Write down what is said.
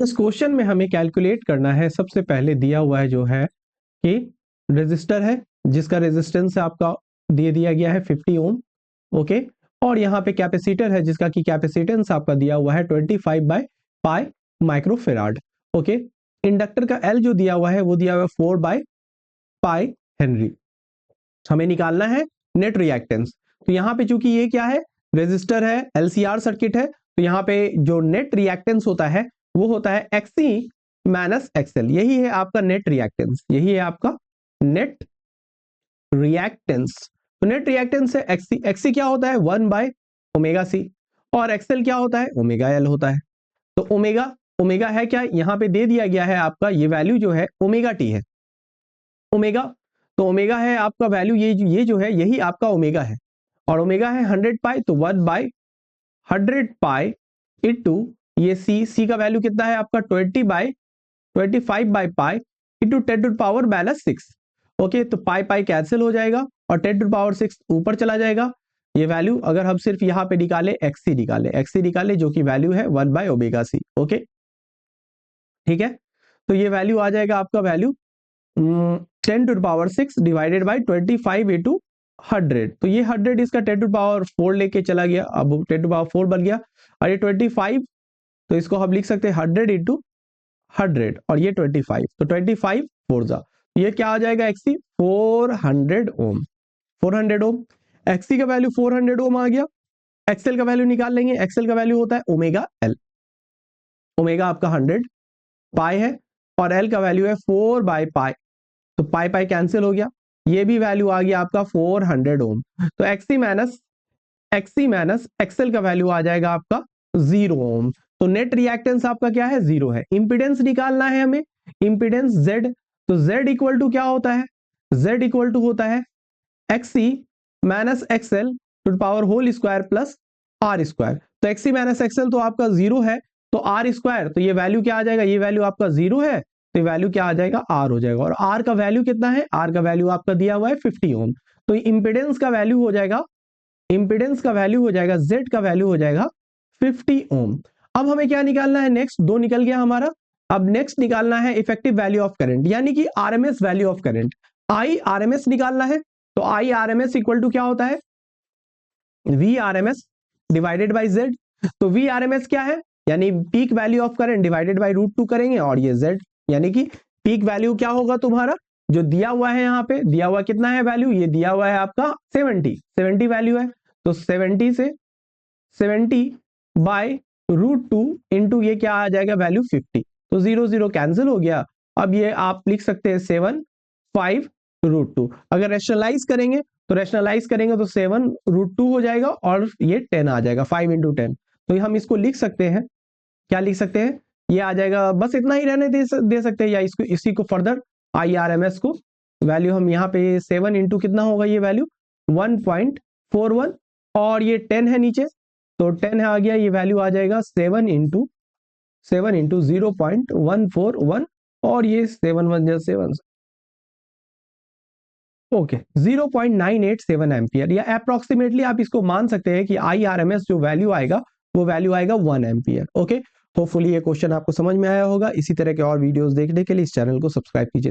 इस क्वेश्चन में हमें कैलकुलेट करना है, सबसे पहले दिया हुआ है जो है कि रेजिस्टर है जिसका रेजिस्टेंस आपका दे दिया गया है 50 ओम, ओके। और यहाँ पे कैपेसिटर है जिसका कि कैपेसिटेंस आपका दिया हुआ है 25 by pi microfarad, okay. Inductor का एल जो दिया हुआ है वो दिया हुआ है 4 बाय पाई हेनरी। हमें निकालना है नेट रिएक्टेंस। तो यहाँ पे चूंकि ये क्या है, रेजिस्टर है, एलसीआर सर्किट है, तो यहाँ पे जो नेट रिएक्टेंस होता है वो होता है एक्सी माइनस एक्सएल। यही है आपका नेट रिएक्टेंस, यही है आपका नेट रिएक्टेंस। तो नेट रिएक्टेंस है एक्सी, एक्सी क्या होता है 1 बाय ओमेगा सी, और एक्सएल क्या होता है ओमेगा एल होता है। तो ओमेगा, ओमेगा है क्या, यहाँ पे दे दिया गया है आपका ये वैल्यू जो है ओमेगा टी है, ओमेगा। तो ओमेगा है आपका वैल्यू, ये जो है यही आपका ओमेगा है, और ओमेगा है 100 पाई, तो 1 बाय 100 पाई इंटू ये सी का वैल्यू कितना है आपका 25 by pi into 10 to power -6, okay. तो पाई पाई कैंसिल हो जाएगा और 10 टू पावर 6 ऊपर चला जाएगा। ये वैल्यू अगर हम सिर्फ यहाँ पे निकाले एक्ससी निकाले जो कि वैल्यू है 1 बाय ओमेगा सी, ओके, ठीक है। तो ये वैल्यू आ जाएगा आपका value 10 to power 6 divided by 25 into 100। तो ये 100 इसका 10 टू पावर 4 लेके चला गया, अब 10 टू पावर 4 बन गया, और ये 25, तो इसको हम लिख सकते हैं 100 इंटू 100, और ये 25, तो 25 4 जा, ये क्या आ जाएगा एक्सी 400 ओम, 400 ओम। एक्सी का वैल्यू 400 ओम आ गया। एक्सएल का वैल्यू निकाल लेंगे, एक्सएल का वैल्यू होता है ओमेगा एल, ओमेगा आपका 100 पाई है, और एल का वैल्यू है 4 बाय पाई, तो पाई पाई कैंसिल हो गया, ये भी वैल्यू आ गया आपका 400 ओम। तो एक्सी माइनस एक्सएल का वैल्यू आ जाएगा आपका 0 ओम। तो नेट रिएक्टेंस आपका क्या है 0 है। इंपीडेंस निकालना है हमें, इंपीडेंस Z, तो Z इक्वल टू क्या होता है, Z इक्वल टू होता है XC minus XL to power whole square plus R square. तो एक्सी माइनस एक्सएल तो आपका 0 है, तो आर स्क्वायर, तो ये वैल्यू क्या आ जाएगा, ये वैल्यू आपका 0 है, तो वैल्यू क्या आ जाएगा आर हो जाएगा। और आर का वैल्यू कितना है, आर का वैल्यू आपका दिया हुआ है 50 ओम। तो इंपीडेंस का वैल्यू हो जाएगा, इंपीडेंस का वैल्यू हो जाएगा, जेड का वैल्यू हो जाएगा 50 ओम। अब हमें क्या निकालना है, नेक्स्ट दो निकल गया हमारा। अब नेक्स्ट निकालना है इफेक्टिव वैल्यू ऑफ करंट, यानी कि RMS value of current, I RMS निकालना है। तो आई आरएमएस इक्वल टू क्या होता है, V RMS divided by Z. तो वी आरएमएस क्या है, यानी peak value of current divided by √2 करेंगे, और ये जेड, यानी कि पीक वैल्यू क्या होगा तुम्हारा, जो दिया हुआ है यहाँ पे, दिया हुआ कितना है वैल्यू, ये दिया हुआ है आपका 70 वैल्यू है। तो 70 बाय √2 इंटू ये क्या आ जाएगा वैल्यू 50, तो 0 0 कैंसिल हो गया। अब ये आप लिख सकते हैं 7 5 √2। अगर रैशनलाइज करेंगे तो 7 √2 हो जाएगा, और ये 10 आ जाएगा 5 इंटू 10। तो हम इसको लिख सकते हैं, क्या लिख सकते हैं, ये आ जाएगा, बस इतना ही रहने दे सकते हैं, या इसको इसी को फर्दर IRMS को वैल्यू हम यहाँ पे 7 इंटू कितना होगा ये वैल्यू 1.41, और ये 10 है नीचे, तो 10 आ गया, ये वैल्यू आ जाएगा 7 इंटू 0.141, और ये 7 1 7, ओके 0.987 एम्पियर, या अप्रोक्सीमेटली आप इसको मान सकते हैं कि IRMS जो वैल्यू आएगा वो वैल्यू आएगा 1 एम्पियर, ओके। होपफुली ये क्वेश्चन आपको समझ में आया होगा। इसी तरह के और वीडियोस देखने के लिए इस चैनल को सब्सक्राइब कीजिए।